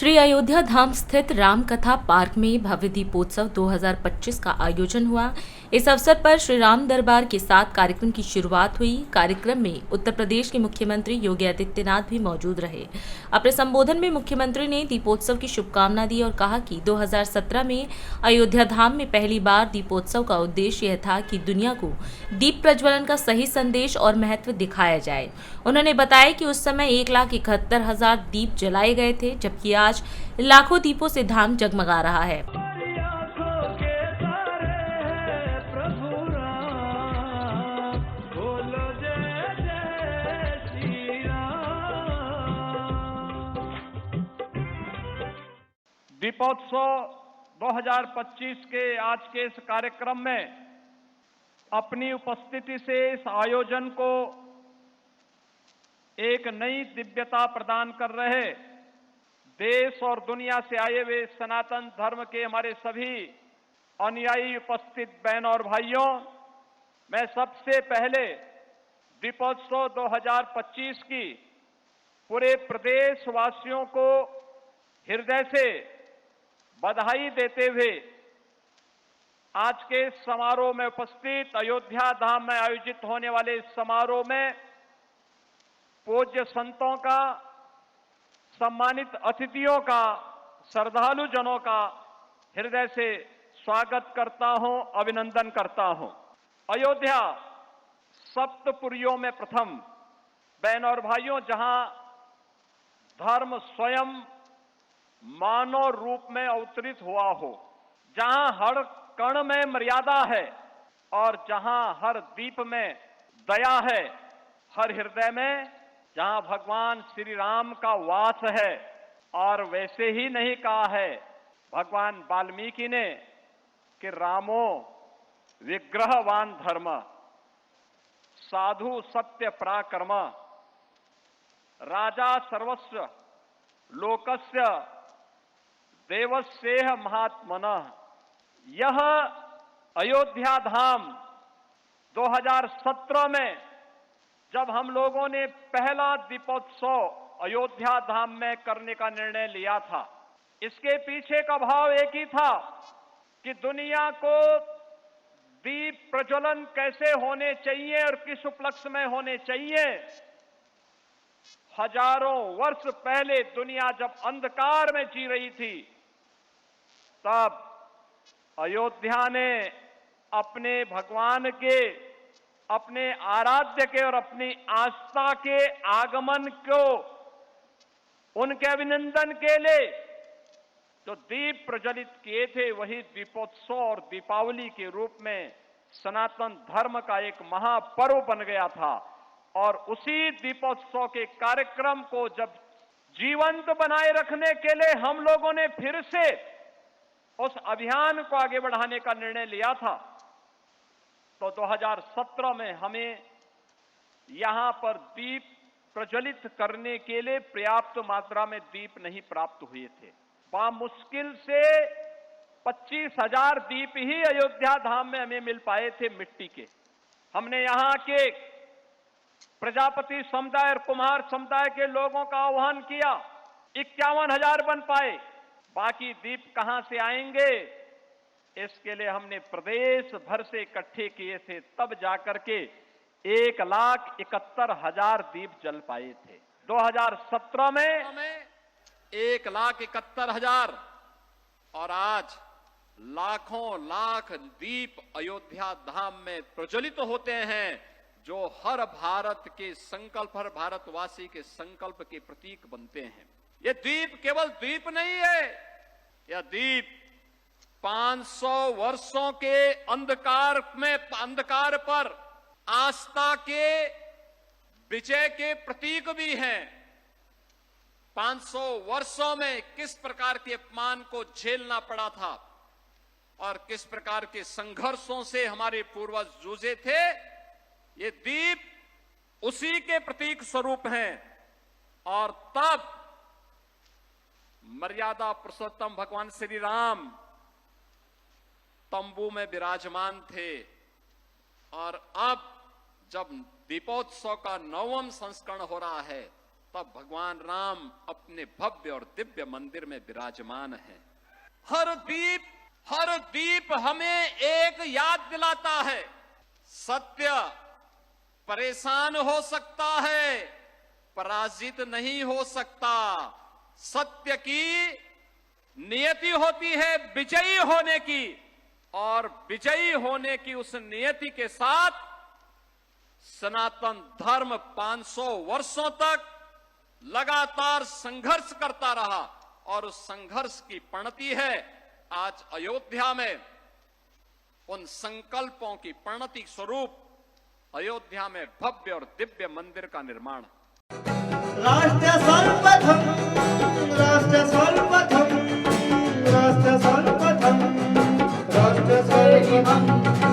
श्री अयोध्या धाम स्थित रामकथा पार्क में भव्य दीपोत्सव 2025 का आयोजन हुआ। इस अवसर पर श्री राम दरबार के साथ कार्यक्रम की शुरुआत हुई। कार्यक्रम में उत्तर प्रदेश के मुख्यमंत्री योगी आदित्यनाथ भी मौजूद रहे। अपने संबोधन में मुख्यमंत्री ने दीपोत्सव की शुभकामना दी और कहा कि 2017 में अयोध्या धाम में पहली बार दीपोत्सव का उद्देश्य यह था कि दुनिया को दीप प्रज्वलन का सही संदेश और महत्व दिखाया जाए। उन्होंने बताया कि उस समय 1,71,000 दीप जलाए गए थे, जबकि आज लाखों दीपों से धाम जगमगा रहा है। दीपोत्सव 2025 के आज के इस कार्यक्रम में अपनी उपस्थिति से इस आयोजन को एक नई दिव्यता प्रदान कर रहे देश और दुनिया से आए हुए सनातन धर्म के हमारे सभी अनुयायी उपस्थित बहनों और भाइयों, मैं सबसे पहले दीपोत्सव 2025 की पूरे प्रदेशवासियों को हृदय से बधाई देते हुए आज के समारोह में उपस्थित अयोध्या धाम में आयोजित होने वाले इस समारोह में पूज्य संतों का, सम्मानित अतिथियों का, श्रद्धालु जनों का हृदय से स्वागत करता हूं, अभिनंदन करता हूं। अयोध्या सप्तपुरियों में प्रथम, बहनों और भाइयों, जहां धर्म स्वयं मानव रूप में अवतरित हुआ हो, जहां हर कण में मर्यादा है और जहां हर दीप में दया है, हर हृदय में जहां भगवान श्री राम का वास है। और वैसे ही नहीं कहा है भगवान वाल्मीकि ने कि रामो विग्रहवान धर्म, साधु सत्य पराक्रम, राजा सर्वस्व लोकस्य देवस्येह महात्मनः। यह अयोध्या धाम 2017 में जब हम लोगों ने पहला दीपोत्सव अयोध्या धाम में करने का निर्णय लिया था, इसके पीछे का भाव एक ही था कि दुनिया को दीप प्रज्वलन कैसे होने चाहिए और किस उपलक्ष्य में होने चाहिए। हजारों वर्ष पहले दुनिया जब अंधकार में जी रही थी, तब अयोध्या ने अपने भगवान के, अपने आराध्य के और अपनी आस्था के आगमन को, उनके अभिनंदन के लिए जो दीप प्रज्वलित किए थे, वही दीपोत्सव और दीपावली के रूप में सनातन धर्म का एक महापर्व बन गया था। और उसी दीपोत्सव के कार्यक्रम को जब जीवंत बनाए रखने के लिए हम लोगों ने फिर से उस अभियान को आगे बढ़ाने का निर्णय लिया था, तो 2017 में हमें यहां पर दीप प्रज्वलित करने के लिए पर्याप्त मात्रा में दीप नहीं प्राप्त हुए थे। मुश्किल से 25,000 दीप ही अयोध्या धाम में हमें मिल पाए थे मिट्टी के। हमने यहां के प्रजापति समुदाय और कुम्हार समुदाय के लोगों का आह्वान किया, 51,000 बन पाए। बाकी दीप कहां से आएंगे, इसके लिए हमने प्रदेश भर से इकट्ठे किए थे, तब जाकर के 1,71,000 दीप जल पाए थे। 2017 में 1,71,000 और आज लाखों लाख दीप अयोध्या धाम में प्रज्वलित होते हैं, जो हर भारत के संकल्प, हर भारतवासी के संकल्प के प्रतीक बनते हैं। ये दीप केवल दीप नहीं है, यह दीप 500 वर्षों के अंधकार पर आस्था के विजय के प्रतीक भी हैं। 500 वर्षों में किस प्रकार के अपमान को झेलना पड़ा था और किस प्रकार के संघर्षों से हमारे पूर्वज जूझे थे, ये दीप उसी के प्रतीक स्वरूप हैं। और तब मर्यादा पुरुषोत्तम भगवान श्री राम तंबू में विराजमान थे, और अब जब दीपोत्सव का 9वां संस्करण हो रहा है, तब भगवान राम अपने भव्य और दिव्य मंदिर में विराजमान है। हर दीप हमें एक याद दिलाता है, सत्य परेशान हो सकता है, पराजित नहीं हो सकता। सत्य की नियति होती है विजयी होने की, और विजयी होने की उस नियति के साथ सनातन धर्म 500 वर्षों तक लगातार संघर्ष करता रहा, और उस संघर्ष की परिणति है आज अयोध्या में। उन संकल्पों की परिणति स्वरूप अयोध्या में भव्य और दिव्य मंदिर का निर्माण। राष्ट्र सर्वप्रथम, राष्ट्र सर्वप्रथम, राष्ट्र सर्वप्रथम, राष्ट्र सर्वप्रथम।